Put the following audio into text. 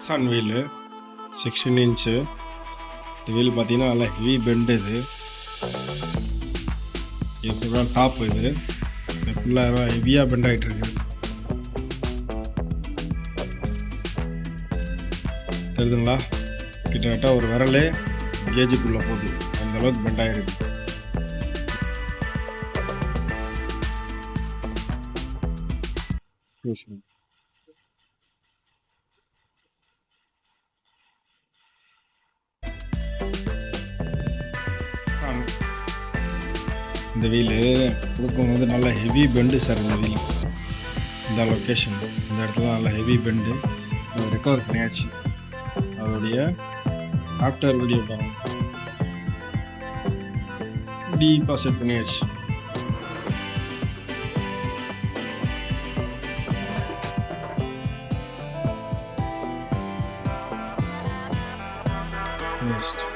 Nexon wheel 16 inch. இந்த wheel பார்த்தீங்கன்னா நல்லா ஹெவி பெண்டு. இது ஃபுல்லாக டாப். இது ஃபுல்லாக ஹெவியாக பெண்ட் ஆகிட்டு இருக்குது. தெரியுதுங்களா? கிட்டத்தட்ட ஒரு விரலே கேஜுக்குள்ளே போகுது, அந்த அளவுக்கு பெண்ட் ஆகிருக்கு. இந்த வீலு கொடுக்கும்போது நல்லா ஹெவி பெண்டு சார். இந்த வீல் இந்த லொக்கேஷன் இந்த இடத்துல நல்லா ஹெவி பெண்டு. அதை ரெக்கவர் பண்ணியாச்சு. அதோடைய ஆஃப்டர் வீடியோ பாருங்க. டீப்பாக செட் பண்ணியாச்சு. நெக்ஸ்ட்